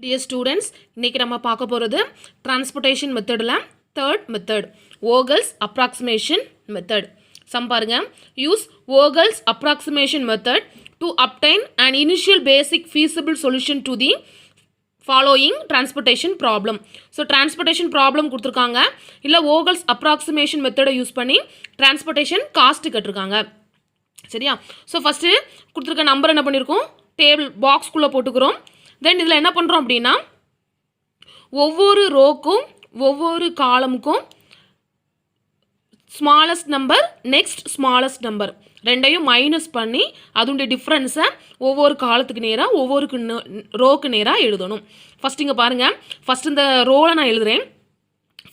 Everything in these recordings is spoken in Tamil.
Dear students, இன்னைக்கு நம்ம பார்க்க போகிறது transportation methodல third method Vogel's approximation method. சம் பாருங்க. Use Vogel's approximation method to obtain an initial basic feasible solution to the following transportation problem. So transportation problem கொடுத்திருக்காங்க. இல்ல Vogel's approximation method யூஸ் பண்ணி transportation cost கட்டிருக்காங்க. சரியா? So first கொடுத்திருக்க நம்பர் என்ன பண்ணிருக்கோம்? டேபிள் பாக்ஸ் குள்ள போட்டுக்கிறோம். தென் இதில் என்ன பண்ணுறோம் அப்படின்னா ஒவ்வொரு ரோக்கும் ஒவ்வொரு காலமுக்கும் smallest number next smallest number ரெண்டையும் மைனஸ் பண்ணி அதோடைய டிஃப்ரென்ஸை ஒவ்வொரு காலத்துக்கு நேராக ஒவ்வொரு ரோக்கு நேராக எழுதணும். ஃபஸ்ட் இங்கே பாருங்கள், ஃபஸ்ட் இந்த ரோவில் நான் எழுதுகிறேன்.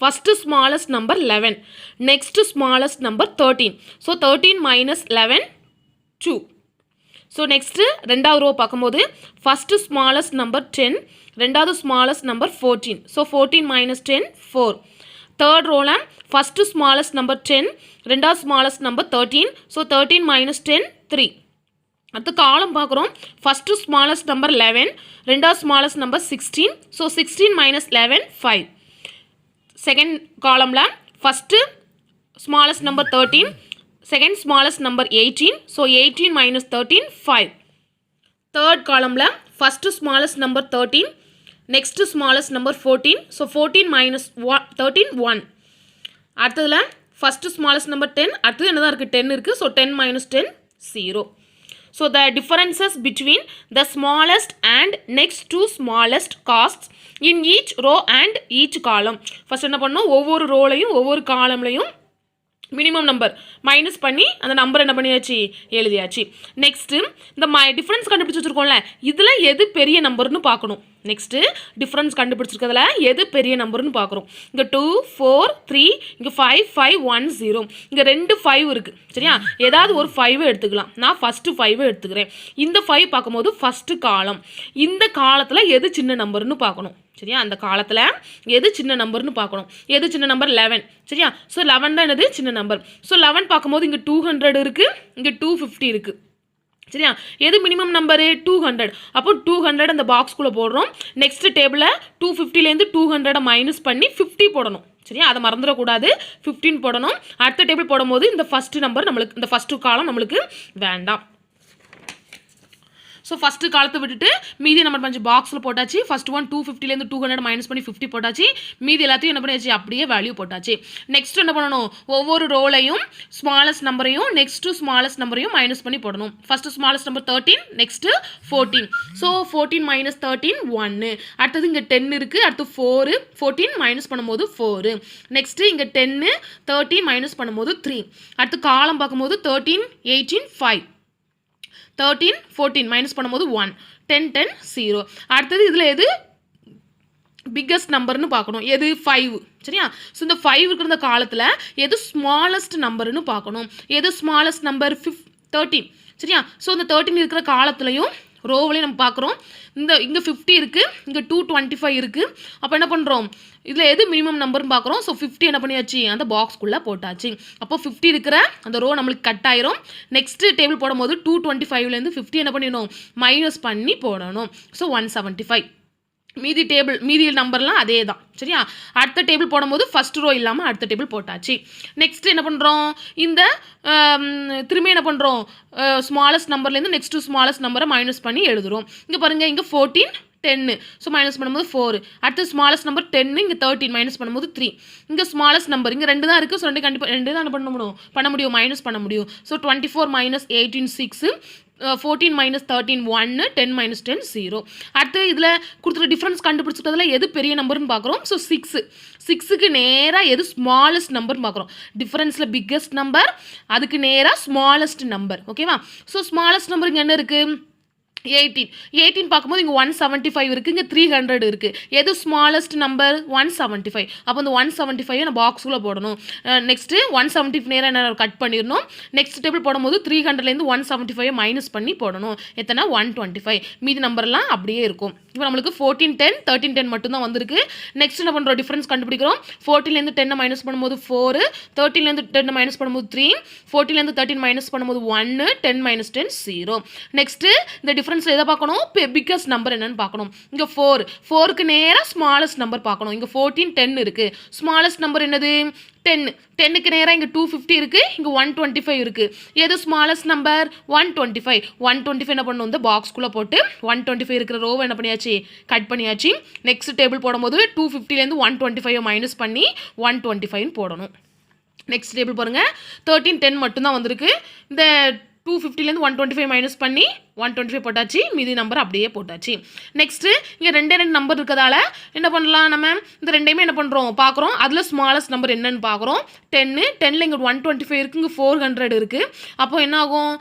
First smallest number 11, next smallest number 13. So 13 minus 11 2. So next ரெண்டாவது ரோ பார்க்கும்போது ஃபஸ்ட்டு ஸ்மாலஸ்ட் நம்பர் 10, ரெண்டாவது smallest number 14. So 14 minus 10 4. Third ரோவில் ஃபஸ்ட்டு ஸ்மாலஸ்ட் நம்பர் 10, ரெண்டாவது ஸ்மாலஸ்ட் நம்பர் 13. So 13 minus 10 3. அடுத்த காலம் பார்க்குறோம். ஃபஸ்ட்டு ஸ்மாலஸ்ட் நம்பர் 11, ரெண்டாவது smallest number 16. So 16 minus 11 5. Second காலமில் first smallest number 13, second smallest number 18. So 18 minus 13 5. Third column la first smallest number 13, next smallest number 14. So 14 minus 13 1. அடுத்ததுல first smallest number 10, அடுத்தது என்னதான் இருக்கு 10 இருக்கு. So 10 minus 10 0. So the differences between the smallest and next two smallest costs in each row and each column. First என்ன பண்ணோம், ஒவ்வொரு ரோலையும் ஒவ்வொரு காலம்லையும் மினிமம் நம்பர் மைனஸ் பண்ணி அந்த நம்பர் என்ன பண்ணியாச்சு எழுதியாச்சு. நெக்ஸ்ட்டு இந்த டிஃப்ரென்ஸ் கண்டுபிடிச்சி வச்சுருக்கோம்ல, இதில் எது பெரிய நம்பர்னு பார்க்கணும். நெக்ஸ்ட்டு டிஃப்ரென்ஸ் கண்டுபிடிச்சிருக்கிறதுல எது பெரிய நம்பர்னு பார்க்குறோம். இங்கே 2 4 3, இங்கே 5 5 1 0. இங்கே 2 5 இருக்குது. சரியா? ஏதாவது ஒரு 5 எடுத்துக்கலாம். நான் ஃபஸ்ட்டு 5 எடுத்துக்கிறேன். இந்த 5 பார்க்கும்போது ஃபஸ்ட்டு காலம். இந்த காலத்தில் எது சின்ன நம்பர்னு பார்க்கணும். சரியா? அந்த காலத்தில் எது சின்ன நம்பர்னு பார்க்கணும். எது சின்ன நம்பர் 11. சரியா? ஸோ 11 தான் என்னது சின்ன நம்பர். ஸோ 11 பார்க்கும்போது இங்கே 200 இருக்குது, இங்கே 250 இருக்குது. சரியா? எது மினிமம் நம்பரு 200. அப்போ 200 அந்த பாக்ஸ்குள்ளே போடுறோம். நெக்ஸ்ட் டேபிளில் 250லேருந்து 200 மைனஸ் பண்ணி 50 போடணும். சரியா? அதை மறந்துடக்கூடாது, 15 போடணும். அடுத்த டேபிள் போடும்போது இந்த ஃபஸ்ட்டு நம்பர் நம்மளுக்கு, இந்த ஃபஸ்ட்டு காலம் நம்மளுக்கு வேண்டாம். ஸோ ஃபஸ்ட்டு காலத்தை விட்டுட்டு மீதி நம்பர் கொஞ்சம் பாக்ஸில் போட்டாச்சு. ஃபஸ்ட் ஒன் 250லேருந்து 200 மைனஸ் பண்ணி 50 போட்டாச்சு. மீதி எல்லாத்தையும் என்ன பண்ணியாச்சு, அப்படியே வேல்யூ போட்டாச்சு. நெக்ஸ்ட் என்ன பண்ணணும், ஒவ்வொரு ரோலையும் ஸ்மாலஸ்ட் நம்பரையும் நெக்ஸ்ட்டு ஸ்மாலஸ்ட் நம்பரையும் மைனஸ் பண்ணி போடணும். First smallest number 13, next 14. So 14 minus 13 1. அடுத்தது இங்கே 10 இருக்குது, அடுத்து 4, 14 மைனஸ் பண்ணும்போது 4. நெக்ஸ்ட்டு இங்கே 10, 13 மைனஸ் பண்ணும்போது 3. அடுத்து காலம் பார்க்கும்போது 13 18 5. 13 14 மைனஸ் பண்ணும்போது 1. 10 10 0. அடுத்தது இதில் எது பிக்கஸ்ட் நம்பர்னு பார்க்கணும். எது 5. சரியா? ஸோ இந்த 5 இருக்கிற காலத்தில் எது ஸ்மாலஸ்ட் நம்பர்னு பார்க்கணும். எது ஸ்மாலஸ்ட் நம்பர் 13. சரியா? ஸோ இந்த 13 இருக்கிற காலத்துலையும் ரோவிலையும் நம்ம பார்க்குறோம். இங்கே 50 இருக்குது, இங்கே 225 இருக்குது. அப்போ என்ன பண்ணுறோம், இதில் எது மினிமம் நம்பர்னு பார்க்குறோம். ஸோ 50 என்ன பண்ணியாச்சு, அந்த பாக்ஸ்குள்ளே போட்டாச்சு. அப்போ 50 இருக்கிற அந்த ரோ நம்மளுக்கு கட் ஆயிரும். நெக்ஸ்ட்டு டேபிள் போடும்போது 225லேருந்து 50 என்ன பண்ணிடணும், மைனஸ் பண்ணி போடணும். ஸோ 175. மீதி நம்பர்லாம் அதே தான். சரியா? அடுத்த டேபிள் போடும்போது ஃபஸ்ட் ரோ இல்லாமல் அடுத்த டேபிள் போட்டாச்சு. நெக்ஸ்ட் என்ன பண்ணுறோம், இந்த திரும்பி என்ன பண்ணுறோம், ஸ்மாலஸ்ட் நம்பர்லேருந்து நெக்ஸ்ட்டு ஸ்மாலஸ்ட் நம்பரை மைனஸ் பண்ணி எழுதுகிறோம். இங்கே பாருங்கள், இங்கே 14 10. ஸோ மைனஸ் பண்ணும்போது 4. அடுத்து ஸ்மாலஸ்ட் நம்பர் 10, இங்கே 13 மைனஸ் பண்ணும்போது 3. இங்கே ஸ்மாலஸ்ட் நம்பர் இங்கே 2 தான் இருக்குது. ஸோ கண்டிப்பாக 2 தான் பண்ண முடியும் மைனஸ் பண்ண முடியும். So 24 minus 18 6, 14 minus 13 1, 10 minus 10 0. அடுத்து இதில் கொடுத்துருக்க டிஃப்ரென்ஸ் கண்டுபிடிச்சிக்கிறதுல எது பெரிய நம்பர்னு பார்க்குறோம். ஸோ 6க்கு நேராக எது ஸ்மாலஸ்ட் நம்பர்னு பார்க்குறோம். டிஃப்ரென்ஸில் பிக்கஸ்ட் நம்பர், அதுக்கு நேராக ஸ்மாலஸ்ட் நம்பர். ஓகேவா? ஸோ ஸ்மாலஸ்ட் நம்பர் இங்கே என்ன இருக்குது 18 பார்க்கும்போது இங்கே 175 இருக்குது, இங்கே 300 இருக்குது. எது ஸ்மாலஸ்ட் நம்பர் 175. அப்போ இந்த 175 நான் பாக்ஸுக்குள்ளே போடணும். நெக்ஸ்ட்டு 170 நேராக என்ன கட் பண்ணிடணும். நெக்ஸ்ட் டேபிள் போடும்போது 300லேருந்து 175 மைனஸ் பண்ணி போடணும். எத்தனை 125. மீதி நம்பர்லாம் அப்படியே இருக்கும். இப்போ நம்மளுக்கு 14 10 13 10 மட்டும்தான் வந்திருக்கு. நெக்ஸ்ட் என்ன பண்ணுறோம், டிஃப்ரென்ஸ் கண்டுபிடிக்கிறோம். 14லேருந்து 10 மைனஸ் பண்ணும்போது 4, 13லேருந்து 10 மைனஸ் பண்ணும்போது 3, 14லேருந்து 13 மைனஸ் பண்ணும்போது 1, 10 மைனஸ் 10 0. நெக்ஸ்ட்டு இந்த டிஃப்ரென்ஸ் டிஃபரன்ஸில் எதை பார்க்கணும், பிக்கஸ்ட் நம்பர் என்னன்னு பார்க்கணும். இங்கே 4க்கு நேராக ஸ்மாலஸ்ட் நம்பர் பார்க்கணும். இங்கே 14 10 இருக்குது. ஸ்மாலஸ்ட் நம்பர் என்னது 10க்கு நேராக இங்கே 250 இருக்குது, இங்கே 125 இருக்குது. எது ஸ்மாலஸ்ட் நம்பர் 125 என்ன பண்ணணும், இந்த பாக்ஸ்குள்ளே போட்டு 125 இருக்கிற ரோவை என்ன பண்ணியாச்சு, கட் பண்ணியாச்சு. நெக்ஸ்ட் டேபிள் போடும்போது 250லேருந்து 125 மைனஸ் பண்ணி 125 போடணும். நெக்ஸ்ட் டேபிள் பாருங்கள், 13 10 மட்டும்தான் வந்திருக்கு. இந்த 250லேருந்து 125 மைனஸ் பண்ணி 125 போட்டாச்சு. மீதி நம்பர் அப்படியே போட்டாச்சு. நெக்ஸ்ட்டு இங்கே ரெண்டு நம்பர் இருக்கிறதால என்ன பண்ணலாம், நம்ம இந்த ரெண்டையுமே என்ன பண்ணுறோம் பார்க்குறோம். அதில் ஸ்மாலஸ்ட் நம்பர் என்னன்னு பார்க்குறோம். 10ல் இங்கே 125 இருக்குது, இங்கே 400 இருக்குது. அப்போ என்ன ஆகும்,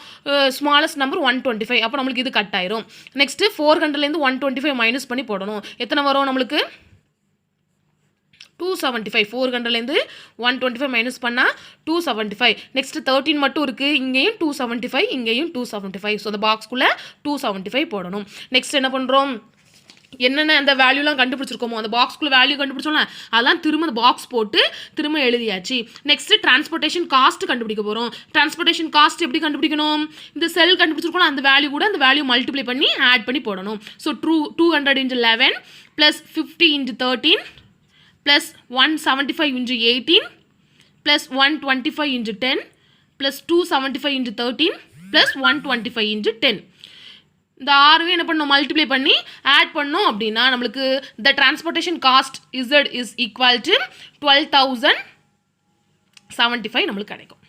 ஸ்மாலஸ்ட் நம்பர் 125. அப்போ நம்மளுக்கு இது கட் ஆயிரும். நெக்ஸ்ட்டு 400லேருந்து 125 மைனஸ் பண்ணி போடணும். எத்தனை வரும் நம்மளுக்கு, 275. 400லேருந்து 125 மைனஸ் பண்ணால் 275. நெக்ஸ்ட் 13 மட்டும் இருக்குது, இங்கேயும் 275, இங்கேயும் 275. ஸோ அந்த பாக்ஸ்க்குள்ளே 275 போடணும். நெக்ஸ்ட் என்ன பண்ணுறோம், என்னென்ன அந்த வேல்யூலாம் கண்டுபிடிச்சிருக்கோமோ அந்த பாக்ஸ்க்குள்ளே வேல்யூ கண்டுபிடிச்சோம்ல, அதெல்லாம் திரும்ப அந்த பாக்ஸ் போட்டு திரும்ப எழுதியாச்சு. நெக்ஸ்ட் டிரான்ஸ்போர்ட்டேஷன் காஸ்ட் கண்டுபிடிக்க போகிறோம். டிரான்ஸ்போர்ட்டேஷன் காஸ்ட் எப்படி கண்டுபிடிக்கணும், இந்த செல் கண்டுபிடிச்சிருக்கோம் அந்த வேல்யூ கூட அந்த வேல்யூ மல்டிப்ளை பண்ணி ஆட் பண்ணி போடணும். So 200 × 11 + 50 × 13 plus 175 into 18 plus 125 into 10 plus 275 into 13 plus 125 into 10. இந்த ஆறுவே என்ன பண்ணோம், மல்டிப்ளை பண்ணி ஆட் பண்ணோம் அப்படின்னா நம்மளுக்கு the transportation cost Z is equal to 12,075 நம்மளுக்கு கிடைக்கும்.